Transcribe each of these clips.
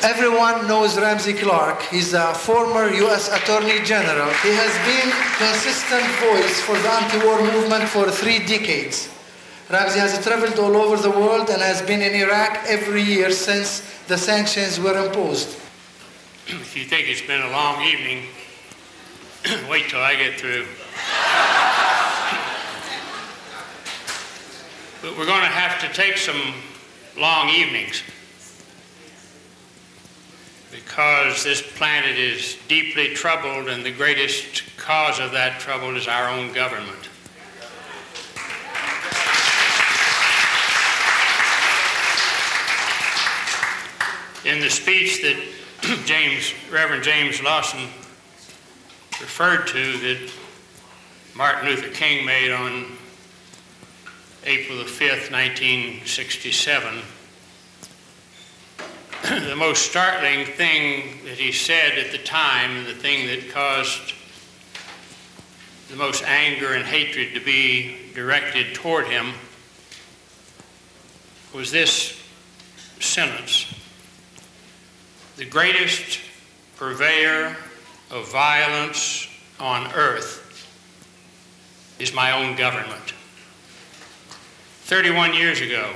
Everyone knows Ramsey Clark. He's a former US Attorney General. He has been a consistent voice for the anti-war movement for 3 decades. Ramsey has traveled all over the world and has been in Iraq every year since the sanctions were imposed. If you think it's been a long evening, wait till I get through. But we're going to have to take some long evenings, because this planet is deeply troubled, and the greatest cause of that trouble is our own government. In the speech that Reverend James Lawson referred to, that Martin Luther King made on April the 5th, 1967, the most startling thing that he said at the time, and the thing that caused the most anger and hatred to be directed toward him, was this sentence: "The greatest purveyor of violence on earth is my own government." 31 years ago.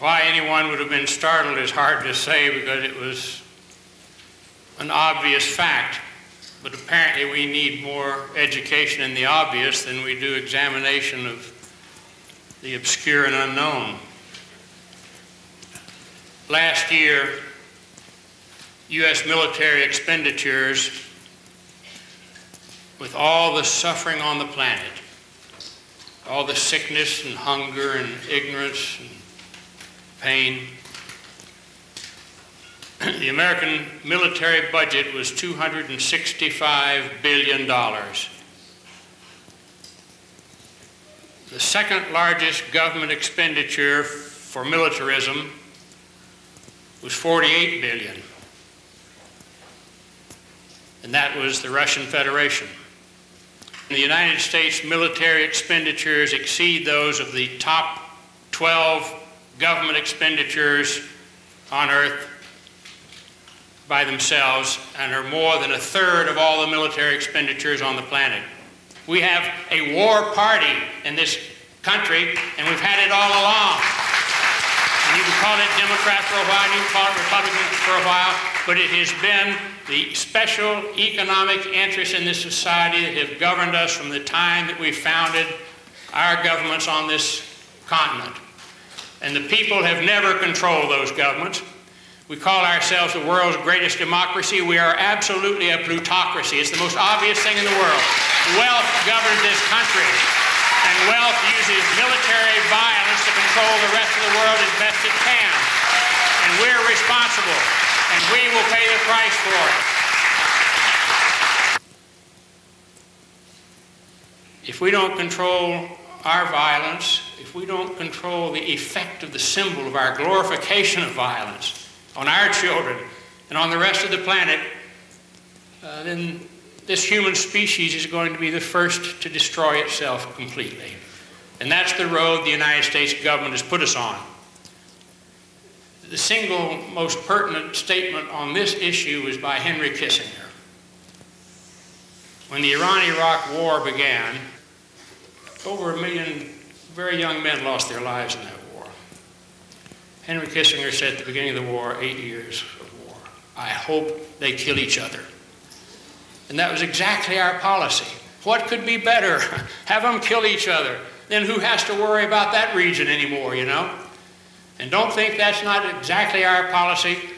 Why anyone would have been startled is hard to say, because it was an obvious fact. But apparently we need more education in the obvious than we do examination of the obscure and unknown. Last year, U.S. military expenditures, with all the suffering on the planet, all the sickness and hunger and ignorance and pain, the American military budget was $265 billion. The second largest government expenditure for militarism was $48 billion, and that was the Russian Federation. The United States military expenditures exceed those of the top 12 government expenditures on earth by themselves, and are more than 1/3 of all the military expenditures on the planet. We have a war party in this country, and we've had it all along. And you can call it Democrat for a while, and you can call it Republican for a while, but it has been the special economic interests in this society that have governed us from the time that we founded our governments on this continent. And the people have never controlled those governments. We call ourselves the world's greatest democracy. We are absolutely a plutocracy. It's the most obvious thing in the world. Wealth governs this country, and wealth uses military violence to control the rest of the world as best it can. And we're responsible, and we will pay the price for it. If we don't control our violence, if we don't control the effect of the symbol of our glorification of violence on our children and on the rest of the planet, then this human species is going to be the first to destroy itself completely. And that's the road the United States government has put us on. The single most pertinent statement on this issue was by Henry Kissinger. When the Iran-Iraq war began, over 1 million very young men lost their lives in that war. Henry Kissinger said at the beginning of the war, 8 years of war, "I hope they kill each other." And that was exactly our policy. What could be better? Have them kill each other. Then who has to worry about that region anymore, you know? And don't think that's not exactly our policy.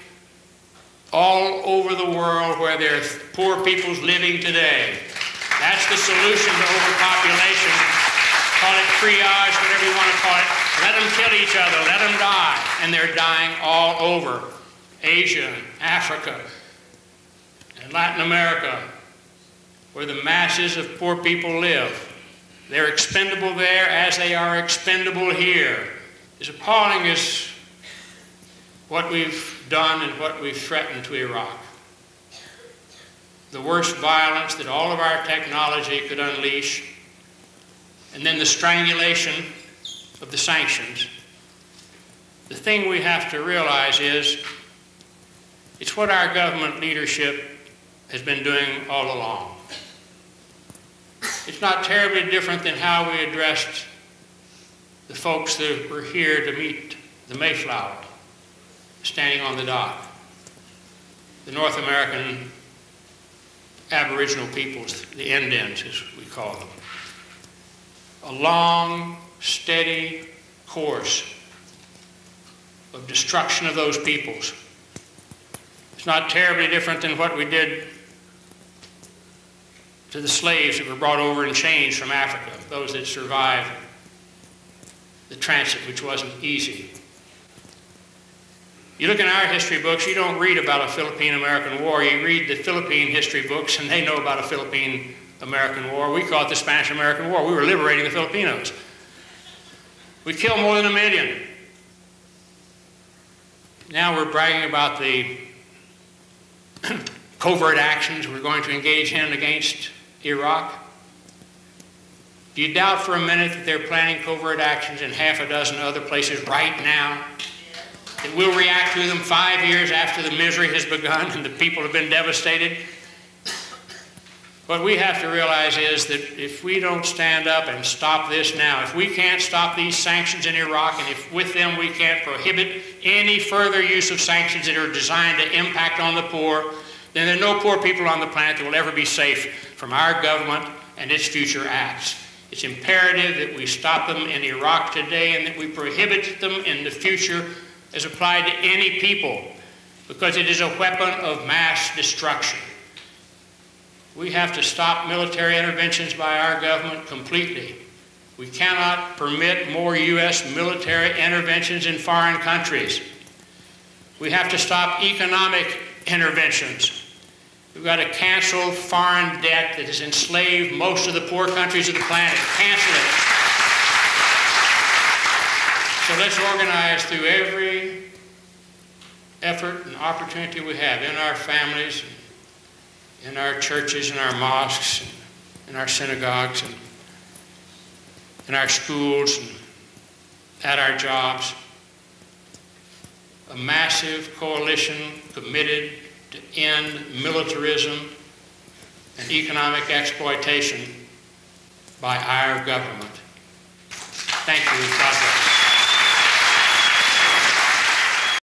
All over the world where there are poor peoples living today, that's the solution to overpopulation. Call it triage, whatever you want to call it. Let them kill each other, let them die. And they're dying all over Asia, and Africa, and Latin America, where the masses of poor people live. They're expendable there as they are expendable here. As appalling as what we've done and what we've threatened to Iraq. The worst violence that all of our technology could unleash, and then the strangulation of the sanctions. the thing we have to realize is it's what our government leadership has been doing all along. It's not terribly different than how we addressed the folks that were here to meet the Mayflower, standing on the dock, the North American Aboriginal peoples, the Indians as we call them. A long, steady course of destruction of those peoples. It's not terribly different than what we did to the slaves that were brought over in chains from Africa, those that survived the transit, which wasn't easy. You look in our history books, you don't read about a Philippine-American war. You read the Philippine history books, and they know about a Philippine-American war. We call it the Spanish-American War. We were liberating the Filipinos. We killed more than 1 million. Now we're bragging about the covert actions we're going to engage in against Iraq. Do you doubt for a minute that they're planning covert actions in half a dozen other places right now? That we'll react to them 5 years after the misery has begun and the people have been devastated? What we have to realize is that if we don't stand up and stop this now, if we can't stop these sanctions in Iraq, and if with them we can't prohibit any further use of sanctions that are designed to impact on the poor, then there are no poor people on the planet that will ever be safe from our government and its future acts. It's imperative that we stop them in Iraq today and that we prohibit them in the future as applied to any people, because it is a weapon of mass destruction. We have to stop military interventions by our government completely. We cannot permit more U.S. military interventions in foreign countries. We have to stop economic interventions. We've got to cancel foreign debt that has enslaved most of the poor countries of the planet. Cancel it. So let's organize through every effort and opportunity we have in our families, in our churches, in our mosques, in our synagogues, and in our schools, and at our jobs. A massive coalition committed to end militarism and economic exploitation by our government. Thank you. God bless.